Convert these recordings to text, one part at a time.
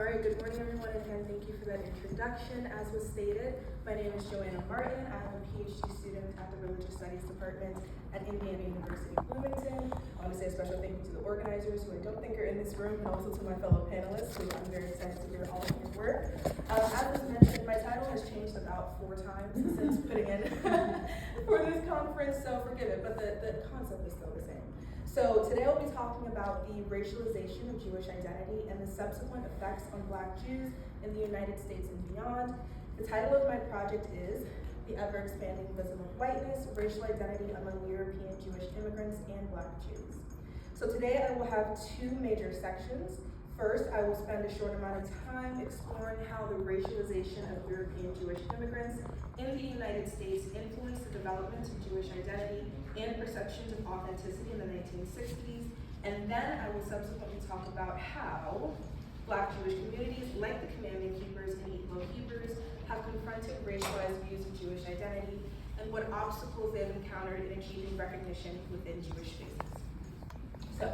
All right, good morning everyone, and again, thank you for that introduction. As was stated, my name is Joanna Martin. I'm a PhD student at the Religious Studies Department at Indiana University, Bloomington. I want to say a special thank you to the organizers, who I don't think are in this room, and also to my fellow panelists, who I'm very excited to hear all of your work. As was mentioned, my title has changed about 4 times since putting in for this conference, so forgive it, but the concept is still the same. So today I'll be talking about the racialization of Jewish identity and the subsequent effects on Black Jews in the United States and beyond. The title of my project is The Ever-Expanding Bosom of Whiteness, Racial Identity Among European Jewish Immigrants and Black Jews. So today I will have 2 major sections. First, I will spend a short amount of time exploring how the racialization of European Jewish immigrants in the United States influenced the development of Jewish identity and perceptions of authenticity in the 1960s. And then I will subsequently talk about how Black Jewish communities, like the Commandment Keepers and Eat Low Keepers, have confronted racialized views of Jewish identity and what obstacles they've encountered in achieving recognition within Jewish spaces. So,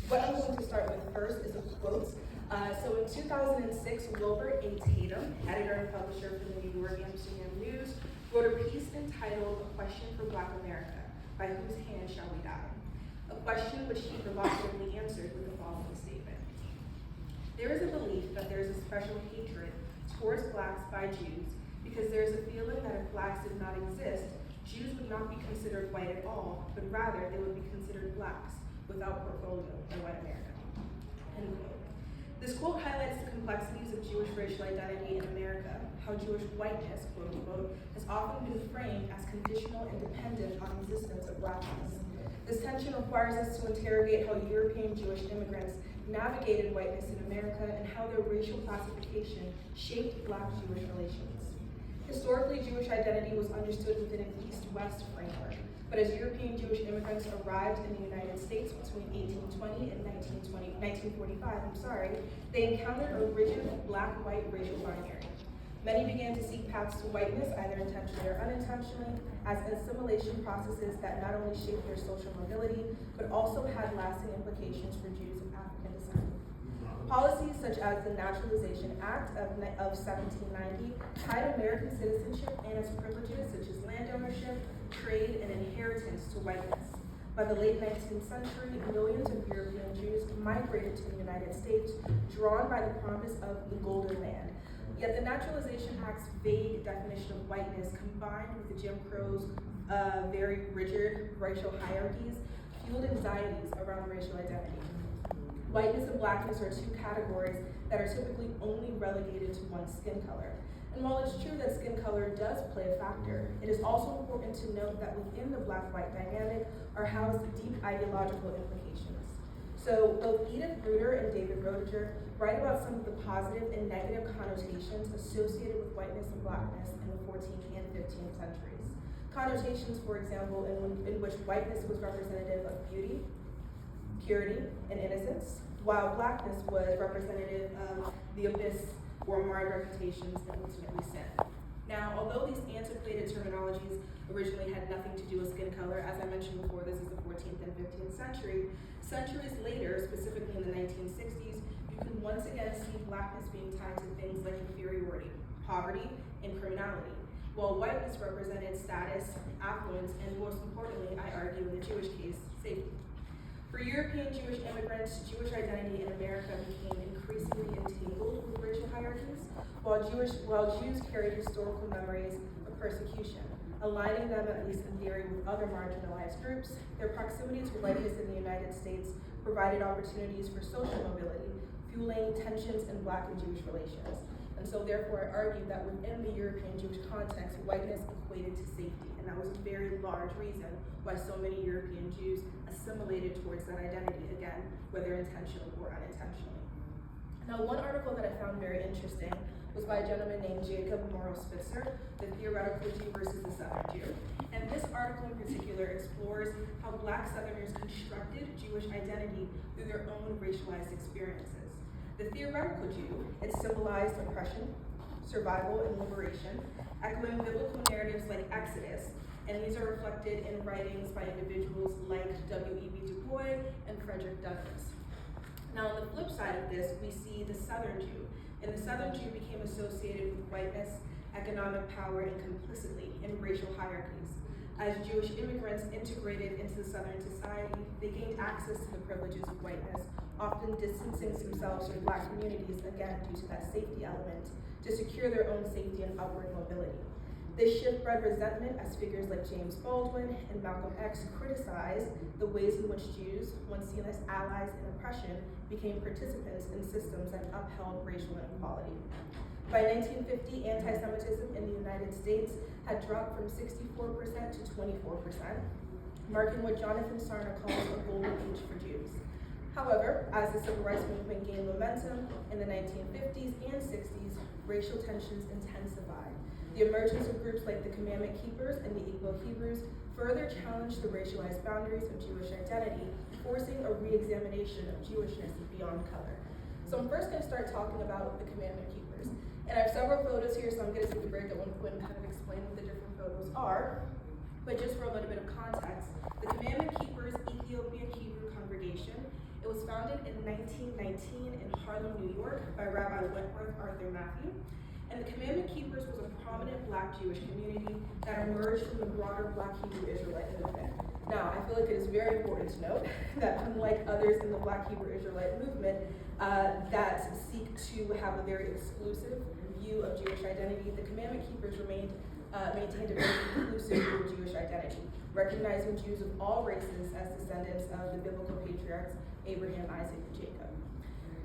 what I'm going to start with first is a quote. So in 2006, Wilbur A. Tatum, editor and publisher for the New York Amsterdam News, wrote a piece entitled A Question for Black America, By Whose Hand Shall We Die? A question which he provocatively answered with the following statement. There is a belief that there is a special hatred towards Blacks by Jews because there is a feeling that if Blacks did not exist, Jews would not be considered white at all, but rather they would be considered Blacks without portfolio in white America. End quote. This quote highlights the complexities of Jewish racial identity in America, how Jewish whiteness, quote unquote, has often been framed as conditional and dependent on the existence of Blackness. This tension requires us to interrogate how European Jewish immigrants navigated whiteness in America and how their racial classification shaped Black-Jewish relations. Historically, Jewish identity was understood within an East-West framework, but as European Jewish immigrants arrived in the United States between 1820 and 1945, they encountered a rigid Black-white racial binary. Many began to seek paths to whiteness, either intentionally or unintentionally, as assimilation processes that not only shaped their social mobility, but also had lasting implications for Jews of African descent. Policies such as the Naturalization Act of 1790 tied American citizenship and its privileges such as land ownership, trade, and inheritance to whiteness. By the late 19th century, millions of European Jews migrated to the United States, drawn by the promise of the Golden Land. Yet the Naturalization Act's vague definition of whiteness, combined with the Jim Crow's very rigid racial hierarchies, fueled anxieties around racial identity. Whiteness and Blackness are 2 categories that are typically only relegated to one's skin color. And while it's true that skin color does play a factor, it is also important to note that within the Black-white dynamic are housed deep ideological implications. So both Edith Bruder and David Roediger write about some of the positive and negative connotations associated with whiteness and Blackness in the 14th and 15th centuries. Connotations, for example, in which whiteness was representative of beauty, purity, and innocence, while Blackness was representative of the abyss or marred reputations and ultimately sin. Now, although these antiquated terminologies originally had nothing to do with skin color, as I mentioned before, this is the 14th and 15th century, centuries later, specifically in the 1960s, you can once again see Blackness being tied to things like inferiority, poverty, and criminality, while whiteness represented status, affluence, and most importantly, I argue in the Jewish case, safety. For European Jewish immigrants, Jewish identity in America became increasingly entangled with racial hierarchies, while Jews carried historical memories of persecution, aligning them, at least in theory, with other marginalized groups. Their proximity to whiteness in the United States provided opportunities for social mobility, fueling tensions in Black and Jewish relations. And so therefore I argue that within the European Jewish context, whiteness equated to safety, and that was a very large reason why so many European Jews assimilated towards that identity, again, whether intentionally or unintentionally. Now, one article that I found very interesting was by a gentleman named Jacob Morrow Spitzer, The Theoretical Jew versus the Southern Jew. And this article in particular explores how Black Southerners constructed Jewish identity through their own racialized experiences. The theoretical Jew, it symbolized oppression, survival, and liberation, echoing biblical narratives like Exodus, and these are reflected in writings by individuals like W.E.B. Du Bois and Frederick Douglass. Now, on the flip side of this, we see the Southern Jew, and the Southern Jew became associated with whiteness, economic power, and complicity in racial hierarchies. As Jewish immigrants integrated into the Southern society, they gained access to the privileges of whiteness, often distancing themselves from Black communities, again due to that safety element, to secure their own safety and upward mobility. This shift bred resentment as figures like James Baldwin and Malcolm X criticized the ways in which Jews, once seen as allies in oppression, became participants in systems that upheld racial inequality. By 1950, anti-Semitism in the United States had dropped from 64% to 24%, marking what Jonathan Sarna calls a golden age for Jews. However, as the civil rights movement gained momentum in the 1950s and 60s, racial tensions intensified. The emergence of groups like the Commandment Keepers and the Igbo Hebrews further challenged the racialized boundaries of Jewish identity, forcing a re-examination of Jewishness beyond color. So I'm first going to start talking about the Commandment Keepers. And I have several photos here, so I'm going to take a break at one point and kind of explain what the different photos are. But just for a little bit of context, the Commandment Keepers Ethiopian Hebrew congregation, it was founded in 1919 in Harlem, New York by Rabbi Wentworth Arthur Matthew. And the Commandment Keepers was a prominent Black Jewish community that emerged from the broader Black Hebrew Israelite movement. Now, I feel like it is very important to note that unlike others in the Black Hebrew Israelite movement that seek to have a very exclusive view of Jewish identity, the Commandment Keepers maintained a very inclusive view of Jewish identity, recognizing Jews of all races as descendants of the biblical patriarchs Abraham, Isaac, and Jacob.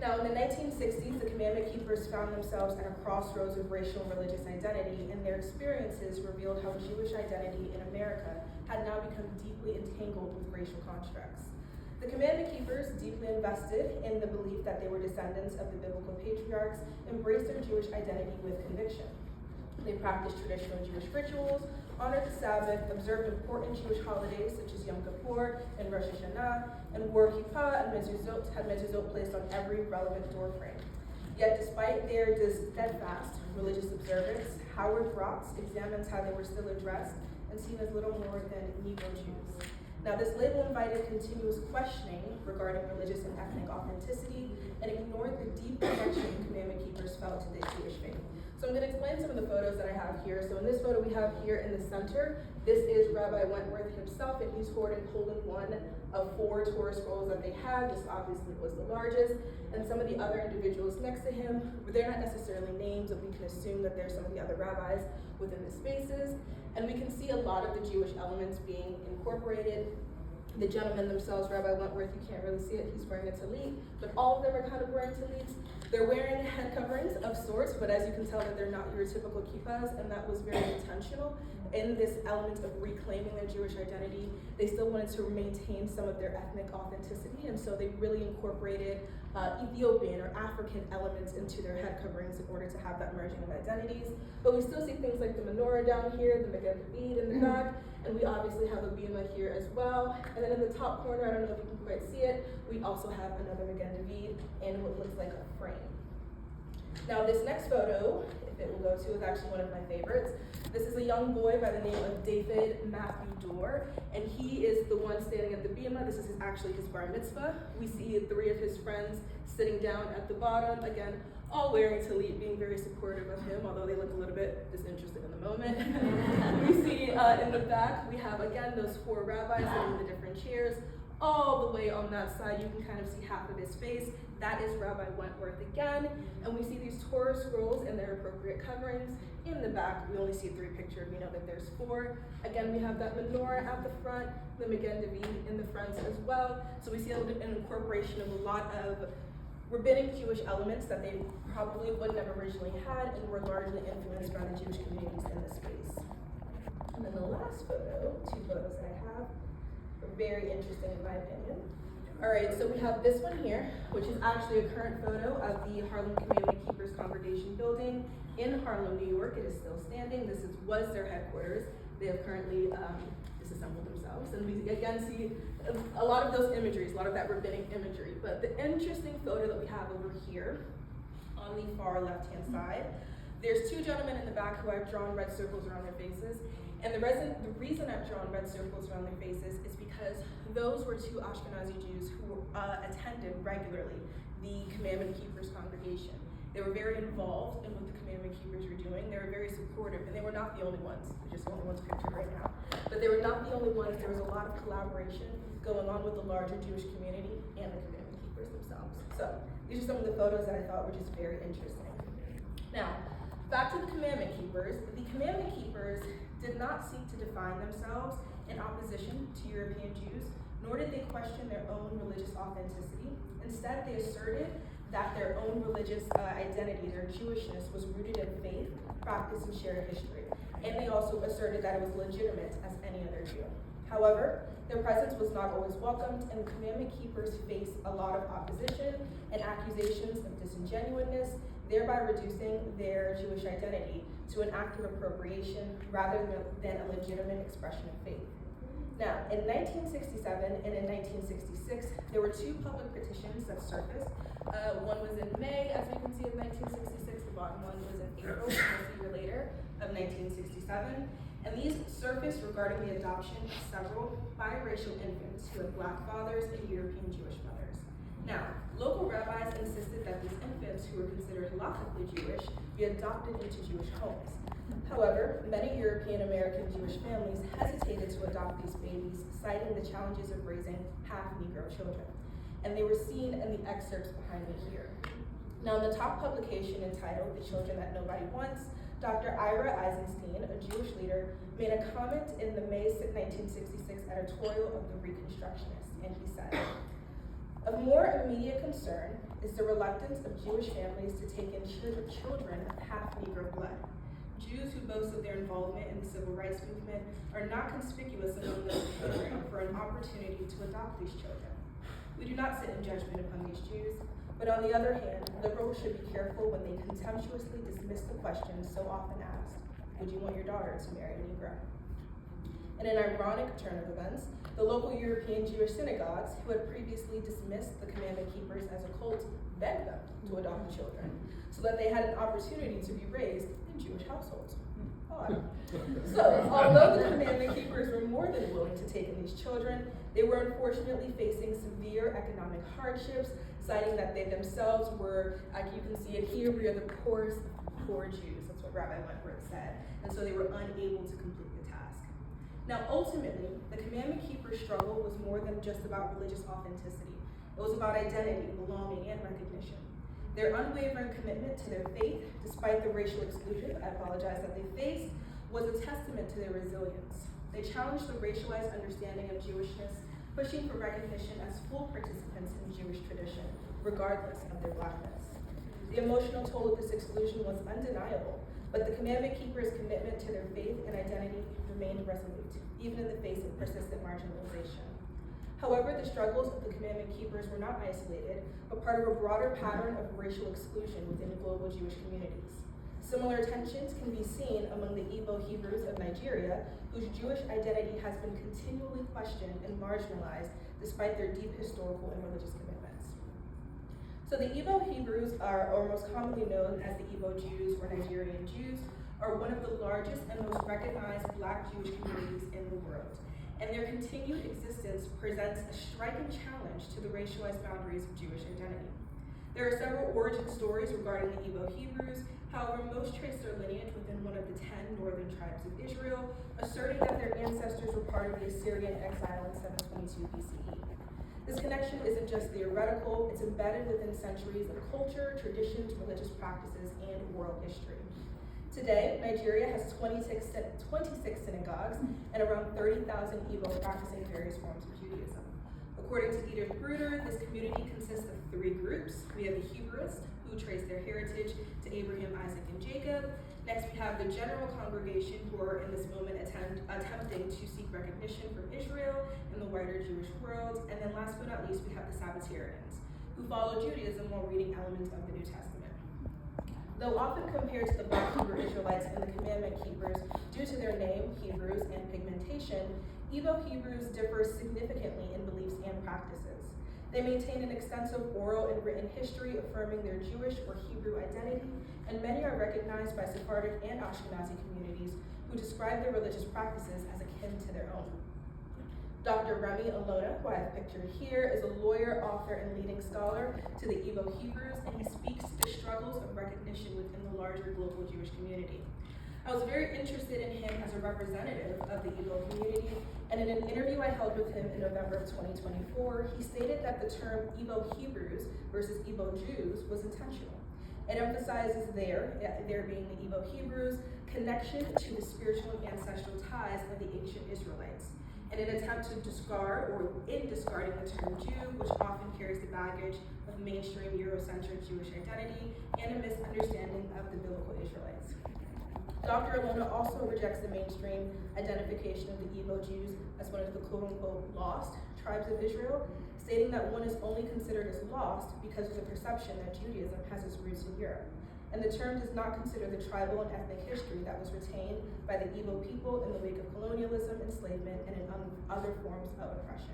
Now, in the 1960s, the Commandment Keepers found themselves at a crossroads of racial and religious identity, and their experiences revealed how Jewish identity in America had now become deeply entangled with racial constructs. The Commandment Keepers, deeply invested in the belief that they were descendants of the biblical patriarchs, embraced their Jewish identity with conviction. They practiced traditional Jewish rituals, honored the Sabbath, observed important Jewish holidays such as Yom Kippur and Rosh Hashanah, and wore kippah and mezuzot, had mezuzot placed on every relevant doorframe. Yet despite their steadfast religious observance, Howard Brooks examines how they were still addressed and seen as little more than Negro Jews. Now, this label invited continuous questioning regarding religious and ethnic authenticity and ignored the deep connection Commandment Keepers felt to the Jewish faith. So I'm going to explain some of the photos that I have here. So in this photo we have here in the center, this is Rabbi Wentworth himself, and he's holding one of 4 Torah scrolls that they had. This obviously was the largest. And some of the other individuals next to him, they're not necessarily names, but we can assume that they're some of the other rabbis within the spaces. And we can see a lot of the Jewish elements being incorporated. The gentlemen themselves, Rabbi Wentworth, you can't really see it, he's wearing a tallit, but all of them are kind of wearing tallits. They're wearing head coverings of sorts, but as you can tell that they're not your typical kippahs, and that was very intentional in this element of reclaiming their Jewish identity. They still wanted to maintain some of their ethnic authenticity, and so they really incorporated Ethiopian or African elements into their head coverings in order to have that merging of identities. But we still see things like the menorah down here, the Magen David in the back, and we obviously have a bima here as well. And then in the top corner, I don't know if you can quite see it, we also have another Magen David in what looks like a frame. Now this next photo, if it will go to, is actually one of my favorites. This is a young boy by the name of David Matthew Dorr, and he is the one standing at the bima. This is actually his bar mitzvah. We see 3 of his friends sitting down at the bottom, again, all wearing tallit, being very supportive of him, although they look a little bit disinterested in the moment. We see in the back, we have, again, those 4 rabbis sitting in the different chairs. All the way on that side, you can kind of see half of his face. That is Rabbi Wentworth again. And we see these Torah scrolls in their appropriate coverings. In the back, we only see 3 pictured. We know that there's 4. Again, we have that menorah at the front, the Magen David in the front as well. So we see a little bit an incorporation of a lot of rabbinic Jewish elements that they probably would have originally had and were largely influenced by the Jewish communities in this space. And then the last photo, 2 photos that I have, are very interesting in my opinion. All right, so we have this one here, which is actually a current photo of the Harlem Commandment Keepers Congregation building in Harlem, New York. It is still standing. This was their headquarters. They have currently disassembled themselves. And we again see a lot of those imageries, a lot of that rabbinic imagery. But the interesting photo that we have over here on the far left-hand side, there's 2 gentlemen in the back who I've drawn red circles around their faces. And the reason I've drawn red circles around their faces is because those were 2 Ashkenazi Jews who attended regularly the Commandment Keepers congregation. They were very involved in what the commandment keepers were doing. They were very supportive, and they were not the only ones. They're just the only ones pictured right now. But they were not the only ones. There was a lot of collaboration going on with the larger Jewish community and the commandment keepers themselves. So these are some of the photos that I thought were just very interesting. Now, back to the commandment keepers. The commandment keepers did not seek to define themselves in opposition to European Jews, nor did they question their own religious authenticity. Instead, they asserted that their own religious identity, their Jewishness, was rooted in faith, practice, and shared history. And they also asserted that it was legitimate as any other Jew. However, their presence was not always welcomed, and the commandment keepers faced a lot of opposition and accusations of disingenuousness, thereby reducing their Jewish identity to an act of appropriation rather than a legitimate expression of faith. Now, in 1967 and in 1966, there were two public petitions that surfaced. One was in May, as we can see, of 1966. The bottom one was in April, almost a year later, of 1967. And these surfaced regarding the adoption of several biracial infants who had Black fathers and European Jewish mothers. Now, local rabbis insisted that these infants, who were considered halakhically Jewish, be adopted into Jewish homes. However, many European American Jewish families hesitated to adopt these babies, citing the challenges of raising half-Negro children. And they were seen in the excerpts behind me here. Now, in the top publication entitled "The Children That Nobody Wants," Dr. Ira Eisenstein, a Jewish leader, made a comment in the May 1966 editorial of the Reconstructionists, and he said, "Of more immediate concern is the reluctance of Jewish families to take in children of half-Negro blood. Jews who boast of their involvement in the civil rights movement are not conspicuous among those preparing for an opportunity to adopt these children. We do not sit in judgment upon these Jews, but on the other hand, liberals should be careful when they contemptuously dismiss the question so often asked, would you want your daughter to marry a Negro?" In an ironic turn of events, the local European Jewish synagogues, who had previously dismissed the commandment keepers as a cult, begged them to adopt the children, so that they had an opportunity to be raised in Jewish households. Odd. So, although the commandment keepers were more than willing to take in these children, they were unfortunately facing severe economic hardships, citing that they themselves were, like you can see it here, we are the poorest of poor Jews. That's what Rabbi Wentworth said. And so they were unable to complete the task. Now, ultimately, the commandment keepers' struggle was more than just about religious authenticity. It was about identity, belonging, and recognition. Their unwavering commitment to their faith, despite the racial exclusion, that they faced, was a testament to their resilience. They challenged the racialized understanding of Jewishness, pushing for recognition as full participants in Jewish tradition, regardless of their Blackness. The emotional toll of this exclusion was undeniable, but the commandment keepers' commitment to their faith and identity remained resolute, even in the face of persistent marginalization. However, the struggles of the commandment keepers were not isolated, but part of a broader pattern of racial exclusion within global Jewish communities. Similar tensions can be seen among the Igbo Hebrews of Nigeria, whose Jewish identity has been continually questioned and marginalized despite their deep historical and religious commitments. So the Igbo Hebrews or most commonly known as the Igbo Jews or Nigerian Jews, are one of the largest and most recognized Black Jewish communities in the world. And their continued existence presents a striking challenge to the racialized boundaries of Jewish identity. There are several origin stories regarding the Igbo Hebrews. However, most trace their lineage within one of the 10 northern tribes of Israel, asserting that their ancestors were part of the Assyrian exile in 722 BCE. This connection isn't just theoretical, it's embedded within centuries of culture, traditions, religious practices, and oral history. Today, Nigeria has 26 synagogues and around 30,000 Igbo practicing various forms of Judaism. According to Edith Bruder, this community consists of 3 groups. We have the Hebrewists, who trace their heritage to Abraham, Isaac, and Jacob. Next, we have the general congregation, who are in this moment attempting to seek recognition from Israel and the wider Jewish world. And then last but not least, we have the Sabbatarians, who follow Judaism while reading elements of the New Testament. Though often compared to the Black Hebrew Israelites and the commandment keepers due to their name, Hebrews, and pigmentation, Igbo Hebrews differ significantly in beliefs and practices. They maintain an extensive oral and written history affirming their Jewish or Hebrew identity, and many are recognized by Sephardic and Ashkenazi communities who describe their religious practices as akin to their own. Dr. Remy Alona, who I have pictured here, is a lawyer, author, and leading scholar to the Igbo Hebrews, and he speaks to the struggles of recognition within the larger global Jewish community. I was very interested in him as a representative of the Igbo community, and in an interview I held with him in November of 2024, he stated that the term Igbo Hebrews versus Igbo Jews was intentional. It emphasizes there being the Igbo Hebrews, connection to the spiritual and ancestral ties of the ancient Israelites. In an attempt to discard, or in discarding the term Jew, which often carries the baggage of mainstream Eurocentric Jewish identity and a misunderstanding of the biblical Israelites. Dr. Alona also rejects the mainstream identification of the Igbo Jews as one of the quote-unquote lost tribes of Israel, stating that one is only considered as lost because of the perception that Judaism has its roots in Europe. And the term does not consider the tribal and ethnic history that was retained by the Igbo people in the wake of colonialism, enslavement, and in other forms of oppression.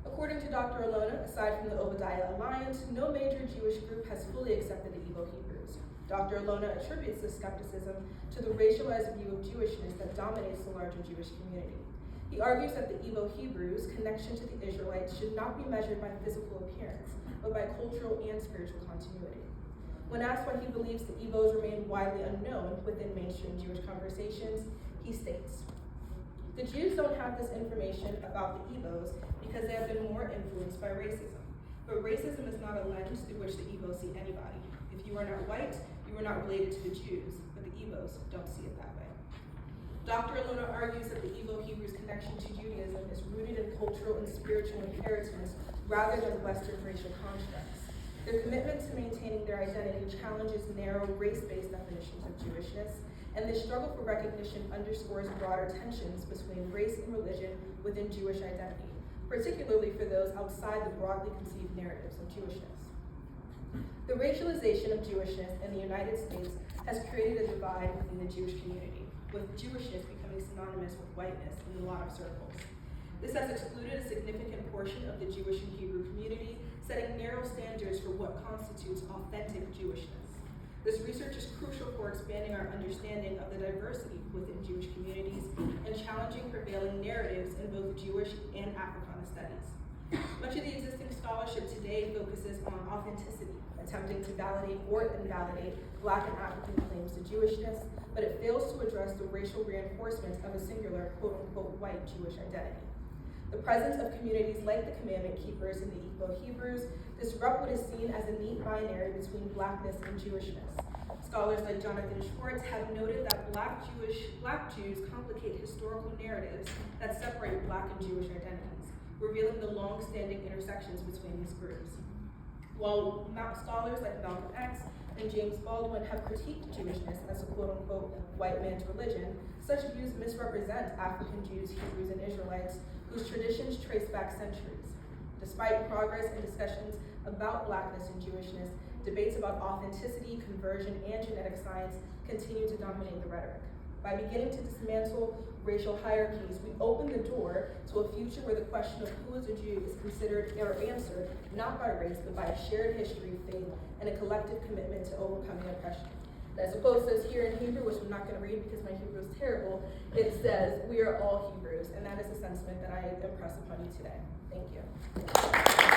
According to Dr. Alona, aside from the Obadiah Alliance, no major Jewish group has fully accepted the Igbo Hebrews. Dr. Alona attributes this skepticism to the racialized view of Jewishness that dominates the larger Jewish community. He argues that the Igbo Hebrews' connection to the Israelites should not be measured by physical appearance, but by cultural and spiritual continuity. When asked why he believes the Igbos remain widely unknown within mainstream Jewish conversations, he states, "The Jews don't have this information about the Igbos because they have been more influenced by racism. But racism is not a lens through which the Igbos see anybody. If you are not white, you are not related to the Jews, but the Igbos don't see it that way." Dr. Alona argues that the Igbo Hebrews' connection to Judaism is rooted in cultural and spiritual inheritance rather than Western racial constructs. Their commitment to maintaining their identity challenges narrow race-based definitions of Jewishness, and this struggle for recognition underscores broader tensions between race and religion within Jewish identity, particularly for those outside the broadly conceived narratives of Jewishness. The racialization of Jewishness in the United States has created a divide within the Jewish community, with Jewishness becoming synonymous with whiteness in a lot of circles. This has excluded a significant portion of the Jewish and Hebrew community, setting narrow standards for what constitutes authentic Jewishness. This research is crucial for expanding our understanding of the diversity within Jewish communities and challenging prevailing narratives in both Jewish and Africana studies. Much of the existing scholarship today focuses on authenticity, attempting to validate or invalidate Black and African claims to Jewishness, but it fails to address the racial reinforcement of a singular quote-unquote white Jewish identity. The presence of communities like the Commandment Keepers and the Igbo Hebrews disrupt what is seen as a neat binary between Blackness and Jewishness. Scholars like Jonathan Schwartz have noted that Black Jews complicate historical narratives that separate Black and Jewish identities, revealing the long-standing intersections between these groups. While scholars like Malcolm X and James Baldwin have critiqued Jewishness as a quote-unquote white man's religion, such views misrepresent African Jews, Hebrews, and Israelites whose traditions trace back centuries. Despite progress and discussions about Blackness and Jewishness, debates about authenticity, conversion, and genetic science continue to dominate the rhetoric. By beginning to dismantle racial hierarchies, we open the door to a future where the question of who is a Jew is considered or answered not by race, but by a shared history, faith, and a collective commitment to overcoming oppression. As opposed to here in Hebrew, which I'm not going to read because my Hebrew is terrible, it says, "We are all Hebrews," and that is the sentiment that I impress upon you today. Thank you.